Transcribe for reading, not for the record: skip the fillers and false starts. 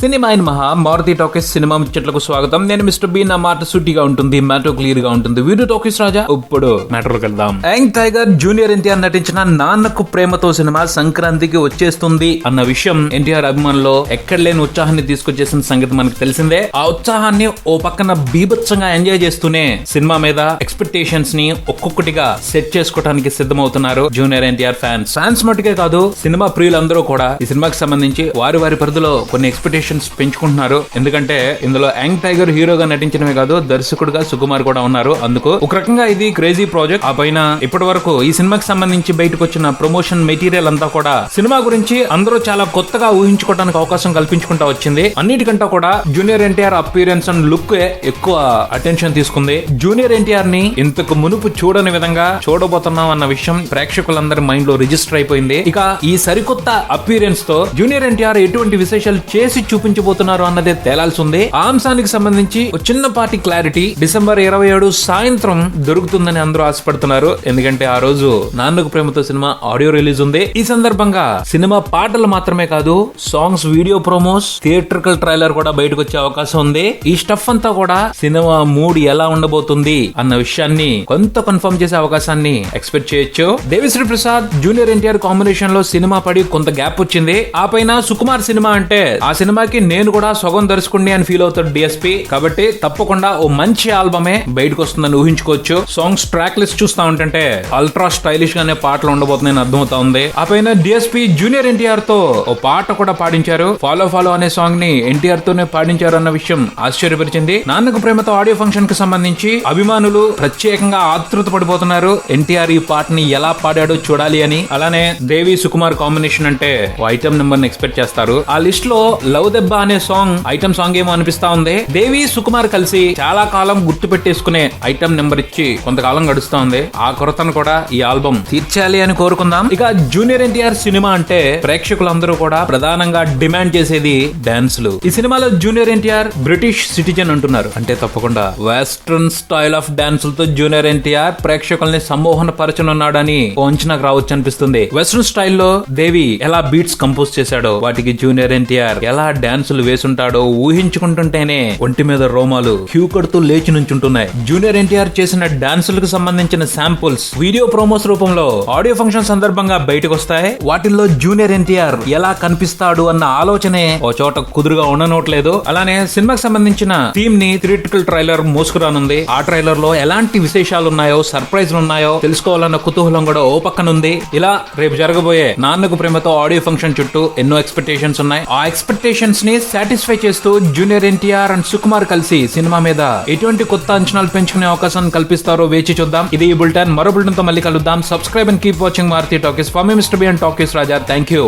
Cinema in మహా Maruti talkies cinema ముచ్చట్లకు స్వాగతం. నేను మిస్టర్ బి. నా మాట సూటిగా ఉంటుంది, మ్యాటర్ క్లియర్ గా ఉంటుంది. వీడియో టాకీస్ రాజా. ఇప్పుడు మ్యాటర్ వెళ్దాం. యంగ్ టైగర్ జూనియర్ ఎన్టీఆర్ నటించిన నాన్నకు ప్రేమతో సినిమా సంక్రాంతికి వచ్చేస్తుంది అన్న విషయం ఎన్టీఆర్ అభిమానుల్లో ఎక్కడ లేని ఉత్సాహాన్ని తీసుకొచ్చేసిన సంగతి మనకు తెలిసిందే. ఆ ఉత్సాహాన్ని ఓ పక్కన బీభత్సంగా ఎంజాయ్ చేస్తూనే సినిమా మీద ఎక్స్పెక్టేషన్స్ ని ఒక్కొక్కటిగా సెట్ చేసుకోవడానికి సిద్ధమవుతున్నారు జూనియర్ ఎన్టీఆర్ ఫ్యాన్స్ మట్టుకే కాదు, సినిమా ప్రియులందరూ కూడా ఈ సినిమాకి సంబంధించి వారి పరిధిలో కొన్ని ఎక్స్పెక్టేషన్స్ పెంచుకుంటున్నారు. ఎందుకంటే ఇందులో యంగ్ టైగర్ హీరోగా నటించడమే కాదు, దర్శకుడుగా సుకుమార్ కూడా ఉన్నారు. అందుకు ఒక రకంగా ఇది క్రేజీ ప్రాజెక్ట్. ఆ పైన ఇప్పటి వరకు ఈ సినిమాకి సంబంధించి బయటకు వచ్చిన ప్రమోషన్ మెటీరియల్ అంతా కూడా సినిమా గురించి అందరూ చాలా కొత్తగా ఊహించుకోవడానికి అవకాశం కల్పించుకుంటా వచ్చింది. అన్నిటికంటే కూడా junior NTR appearance and look ఎక్కువ అటెన్షన్ తీసుకుంది. జూనియర్ ఎన్టీఆర్ ని ఇంతకు మునుపు చూడని విధంగా చూడబోతున్నాం అన్న విషయం ప్రేక్షకులందరి మైండ్ లో రిజిస్టర్ అయిపోయింది. ఇక ఈ సరికొత్త అపీరెన్స్ తో జూనియర్ ఎన్టీఆర్ ఎటువంటి విశేషాలు చేసి చూపించబోతున్నారు అన్నదే తేలాల్సి ఉంది. ఆ అంశానికి సంబంధించి ఒక చిన్నపాటి క్లారిటీ డిసెంబర్ 27 సాయంత్రం దొరుకుతుందని అందరూ ఆశపడుతున్నారు. ఎందుకంటే ఆ రోజు Nannaku Prematho cinema audio release ఉంది. ఈ సందర్భంగా సినిమా పాటలు మాత్రమే కాదు, songs, video promos, theatrical trailer కూడా బయటకు వచ్చే అవకాశం ఉంది. ఈ స్టఫ్ అంతా కూడా సినిమా మూడ్ ఎలా ఉండబోతుంది అన్న విషయాన్ని కొంత కన్ఫర్మ్ చేసే అవకాశాన్ని ఎక్స్పెక్ట్ చేయొచ్చు. దేవిశ్రీ ప్రసాద్ జూనియర్ ఎన్టీఆర్ కాంబినేషన్ లో సినిమా పడి కొంత గ్యాప్ వచ్చింది. ఆ పైన సుకుమార్ సినిమా అంటే ఆ సినిమాకి నేను కూడా సగం దర్శకుడిని అని ఫీల్ అవుతాడు డిఎస్పీ. కాబట్టి తప్పకుండా ఓ మంచి ఆల్బమే బయటకు వస్తుందని ఊహించుకోవచ్చు. సాంగ్స్ ట్రాక్ లిస్ట్ చూస్తా ఉంటుంటే అల్ట్రా స్టైలిష్ గానే పాటలు ఉండబోతున్నాయని అర్థమవుతా ఉంది. ఆ పైన డిఎస్పీ జూనియర్ ఎన్టీఆర్ తో ఓ పాట కూడా పాడించారు. ఫాలో అనే సాంగ్ ని ఎన్టీఆర్ తోనే పాడించారు అన్న విషయం ఆశ్చర్యపరిచింది. నాన్నకు ప్రేమతో ఆడియో ఫంక్షన్ కి సంబంధించి అభిమానులు ప్రత్యేకంగా ఆతృత పడిపోతున్నారు. ఎన్టీఆర్ ఈ పాటని ఎలా పాడాడో చూడాలి అని. అలానే దేవి సుకుమార్ కాంబినేషన్ అంటే ఓ ఐటమ్ నెంబర్ ని ఎక్స్పెక్ట్ చేస్తారు. ఆ లిస్ట్ లో లవ్ దెబ్బ అనే సాంగ్ ఐటమ్ సాంగ్ ఏమో అనిపిస్తా ఉంది. దేవి సుకుమార్ కలిసి చాలా కాలం గుర్తు పెట్టేసుకునే ఐటమ్ నెంబర్ ఇచ్చి కొంతకాలం గడుస్తా ఉంది. ఆ కొరతను కూడా ఈ ఆల్బమ్ తీర్చాలి అని కోరుకుందాం. ఇక జూనియర్ ఎన్టీఆర్ సినిమా అంటే ప్రేక్షకులందరూ కూడా ప్రధానంగా డిమాండ్ చేసేది డాన్సులు. ఈ సినిమాలో జూనియర్ ఎన్టీఆర్ బ్రిటిష్ సిటిజన్ అంటున్నారు. అంటే తప్పకుండా వెస్ట్రన్ స్టైల్ ఆఫ్ డాన్సులతో జూనియర్ ఎన్టీఆర్ ప్రేక్షకుల్ని సమ్మోహన పరచనున్నాడని అంచనాకు రావచ్చు అనిపిస్తుంది. వెస్ట్రన్ స్టైల్లో దేవి ఎలా బీట్స్ కంపోజ్ చేశాడో, వాటికి జూనియర్ ఎన్టీఆర్ ఎలా డాన్సులు వేసుంటాడో ఊహించుకుంటుంటేనే ఒంటి మీద రోమాలు క్యూ కడుతూ లేచి నుంచుంటున్నాయి. జూనియర్ ఎన్టీఆర్ చేసిన డాన్సులకు సంబంధించిన శాంపుల్స్ వీడియో ప్రోమోస్ రూపంలో ఆడియో ఫంక్షన్ సందర్భంగా బయటకు వస్తాయి. వాటిల్లో జూనియర్ ఎన్టీఆర్ ఎలా కనిపిస్తాడు అన్న ఆలోచనే ఓ చోట కుదురుగా ఉండనట్లేదు. అలానే సినిమాకి సంబంధించిన థీమ్ ని థియేట్రికల్ ట్రైలర్ మోసుకురానుంది. ఆ ట్రైలర్ లో ఎలాంటి విశేషాలు ఉన్నాయో, సర్ప్రైజ్లు ఉన్నాయో తెలుసుకోవాలన్న కుతూహలం కూడా ఓ పక్కన ఉంది. ఇలా రేపు జరగబోయే నాన్నకు ప్రేమతో ఆడియో ఫంక్షన్ చుట్టూ ఎన్నో ఎక్స్పెక్టేషన్స్ ఉన్నాయి. ఆ ఎక్స్పెక్టేషన్స్ ని సాటిస్ఫై చేస్తూ జూనియర్ ఎన్టీఆర్ అండ్ సుకుమార్ కలిసి సినిమా మీద ఎటువంటి కొత్త అంచనాలు పెంచుకునే అవకాశం కల్పిస్తారో వేచి చూద్దాం. ఇది ఈ బులెటిన్. మరో బులెటిన్ తో మళ్ళీ కలుద్దాం. Subscribe and keep watching Maruti talkies. For me mister B and talkies Raja. Thank you.